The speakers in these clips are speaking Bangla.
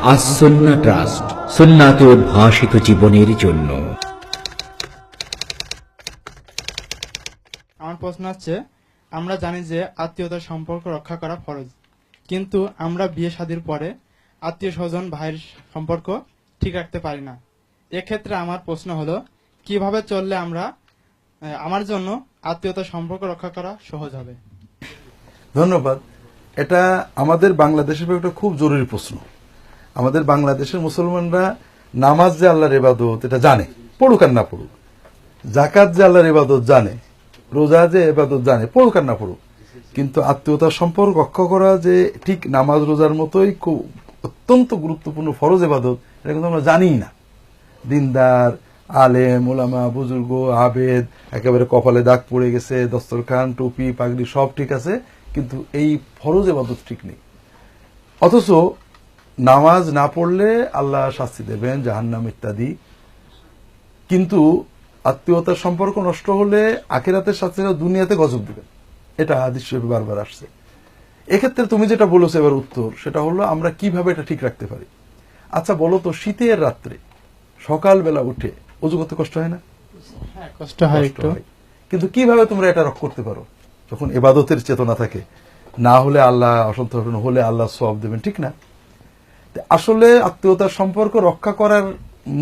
আসন্না ট্রাস্ট, সুন্নাতে উদ্ভাসিত জীবনের জন্য। আমার প্রশ্ন হচ্ছে, আমরা জানি যে আত্মীয়তার সম্পর্ক রক্ষা করা ফরজ, কিন্তু আমরা বিয়ে শাদীর পরে আত্মীয় স্বজন ভাইয়ের সম্পর্ক ঠিক রাখতে পারি না। এক্ষেত্রে আমার প্রশ্ন হলো, কিভাবে চললে আমার জন্য আত্মীয়তার সম্পর্ক রক্ষা করা সহজ হবে? ধন্যবাদ। এটা আমাদের বাংলাদেশের একটা খুব জরুরি প্রশ্ন। আমাদের বাংলাদেশের মুসলমানরা নামাজ যে আল্লাহর ইবাদত এটা জানে, পড়ুক আর না পড়ুক। যাকাত যে আল্লাহর ইবাদত জানে, রোজা যে ইবাদত জানে, পড়ুক আর না পড়ুক। কিন্তু আত্মীয়তার সম্পর্ক রক্ষা করা যে ঠিক নামাজ রোজার মতোই খুব অত্যন্ত গুরুত্বপূর্ণ ফরজ ইবাদত, এটা কিন্তু আমরা জানিই না। দিনদার, আলেম, ওলামা, বুজুর্গ, আবেদ, একেবারে কপালে দাগ পড়ে গেছে, দস্তরখান, টুপি, পাগড়ি সব ঠিক আছে, কিন্তু এই ফরজ ইবাদত ঠিক নেই। অথচ নামাজ না পড়লে আল্লাহ শাস্তি দেবেন, জাহান্নাম ইত্যাদি। কিন্তু আত্মীয়তার সম্পর্ক নষ্ট হলে আখিরাতের সাথে দুনিয়াতে গজব দিবেন, এটা হাদিস শরীফে বারবার আসছে। এক্ষেত্রে তুমি যেটা বলেছো এবার উত্তর, সেটা হলো আমরা কিভাবে এটা ঠিক রাখতে পারি। আচ্ছা বলো তো, শীতের রাত্রে সকালবেলা উঠে অজু করতে কষ্ট হয় না? হ্যাঁ, কষ্ট হয় একটু। কিন্তু কিভাবে তোমরা এটা রক্ষা করতে পারো? যখন ইবাদতের চেতনা থাকে, না হলে আল্লাহ অসন্তোষ, হলে আল্লাহ সওয়াব দেবেন, ঠিক না? আসলে আত্মীয়তার সম্পর্ক রক্ষা করার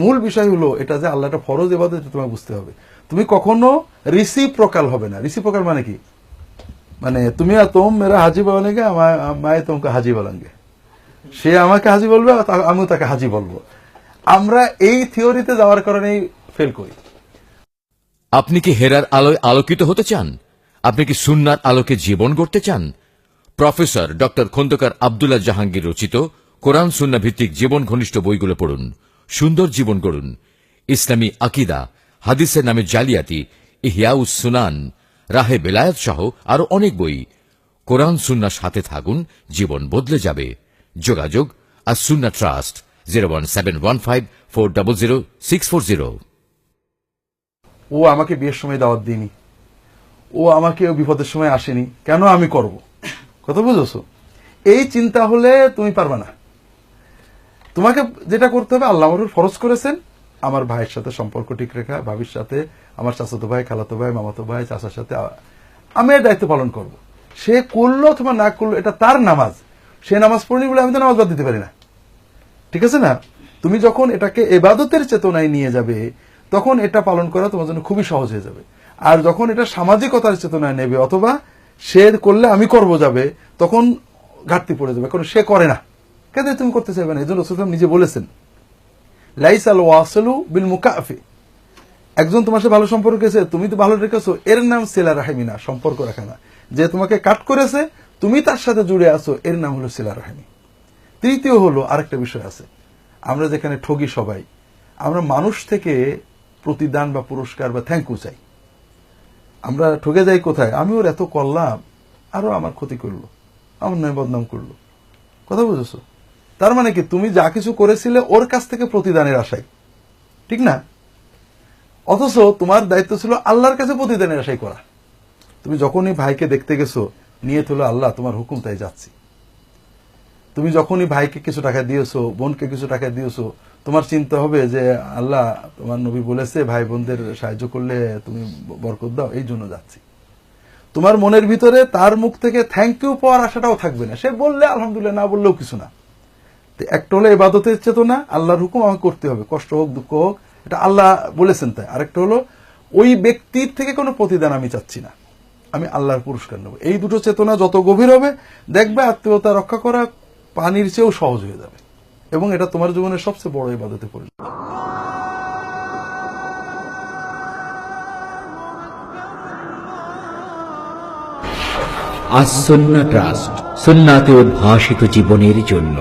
মূল বিষয় হলো এটা যে আল্লাহ একটা ফরজ ইবাদত, তোমাকে বুঝতে হবে। তুমি কখনো রিসিপ্রোকাল হবে না। রিসিপ্রোকাল মানে কি? মানে তুমি আর তোম মেরা হাজি বলেঙ্গে, মায়ে তোমাকে হাজি বলেঙ্গে। সে আমাকে হাজি বলবে, আমিও তাকে হাজি বলবো। আমরা এই থিওরিতে যাওয়ার কারণেই ফেল করি। আপনি কি হেরার আলোয় আলোকিত হতে চান? আপনি কি সুন্নার আলোকে জীবন গড়তে চান? প্রফেসর ডক্টর খন্দকার আব্দুল্লাহ জাহাঙ্গীর রচিত কোরআন সুন্না ভিত্তিক জীবন ঘনিষ্ঠ বইগুলো পড়ুন, সুন্দর জীবন গড়ুন। ইসলামী আকিদা, হাদিসের নামে জালিয়াতি, ইহয়াউস সুনান, রাহে বেলায়েত সহ আরো অনেক বই। কোরআন সুন্নার সাথে থাকুন, জীবন বদলে যাবে। যোগাযোগ আর সুন্না ট্রাস্ট 01715400640। ও আমাকে বিয়ের সময় দাওয়াত দিইনি, ও আমাকে বিপদের সময় আসেনি, কেন আমি করব? কথা বুঝেছো? এই চিন্তা হলে তুমি পারবে না। তোমাকে যেটা করতে হবে, আল্লাহ আমাকে ফরজ করেছেন আমার ভাইয়ের সাথে সম্পর্ক ঠিক রাখা, ভাবির সাথে, আমার চাচাতো ভাই, খালাতো ভাই, মামাতো ভাই, চাচার সাথে আমি এর দায়িত্ব পালন করব। সে করলো অথবা না করলো, এটা তার নামাজ। সে নামাজ পড়নি বলে আমি তো নামাজ বাদ দিতে পারি না, ঠিক আছে না? তুমি যখন এটাকে ইবাদতের চেতনায় নিয়ে যাবে, তখন এটা পালন করা তোমার জন্য খুবই সহজ হয়ে যাবে। আর যখন এটা সামাজিকতার চেতনায় নেবে, অথবা সে করলে আমি করব যাবে, তখন ঘাটতি পড়ে যাবে, কারণ সে করে না, কেন তুমি করতে চাইবে না? এই জন্য রাসূল নিজে বলেছেন, লাইসাল ওয়াসিলু বিল মুকাফি। একজন তোমার সাথে ভালো সম্পর্ক আছে, তুমি তো ভালো রেখেছো, এর নাম সিলা রাহিমি না, সম্পর্ক রাখা না। যে তোমাকে কাট করেছে, তুমি তার সাথে জুড়ে আছো, এর নাম হলো সিলা রাহিমি। তৃতীয় হলো আরেকটা বিষয় আছে, আমরা যেখানে ঠগি সবাই, আমরা মানুষ থেকে প্রতিদান বা পুরস্কার বা থ্যাংক ইউ চাই। আমরা ঠকে যাই কোথায়? আমি ওর এত করলাম, আরো আমার ক্ষতি করলো, আমার নয় বদনাম করলো। কথা বুঝেছো? তার মানে কি, তুমি যা কিছু করেছিলে ওর কাছ থেকে প্রতিদানের আশায়, ঠিক না? অথচ তোমার দায়িত্ব ছিল আল্লাহর কাছে প্রতিদানের আশাই করা। তুমি যখনই ভাইকে দেখতে গেছো, নিয়ত হলো আল্লাহ তোমার হুকুম তাই যাচ্ছি। তুমি যখনই ভাইকে কিছু টাকা দিয়েছো, বোনকে কিছু টাকা দিয়েছো, তোমার চিন্তা হবে যে আল্লাহ তোমার নবী বলেছে ভাই বোনদের সাহায্য করলে তুমি বরকত দাও, এই জন্য যাচ্ছি। তোমার মনের ভিতরে তার মুখ থেকে থ্যাংক ইউ পাওয়ার আশাটাও থাকবে না। সে বললে আলহামদুলিল্লাহ, না বললেও কিছু না। একটা হলো ইবাদতের চেতনা, আল্লাহর হুকুম আমাকে করতে হবে, কষ্ট হোক দুঃখ হোক, এটা আল্লাহ বলেছেন তাই। আরেকটা হলো ওই ব্যক্তির থেকে কোনো প্রতিদান আমি চাচ্ছি না, আমি আল্লাহর পুরস্কার নেব। এই দুটো চেতনা যত গভীর হবে, দেখবে আত্মীয়তা রক্ষা করা পানির চেয়েও সহজ হয়ে যাবে, এবং এটা তোমার জীবনের সবচেয়ে বড় ইবাদতে পরিণত হবে। আসন্না ট্রাস্ট, সুন্নাতে উদ্ভাসিত জীবনের জন্য।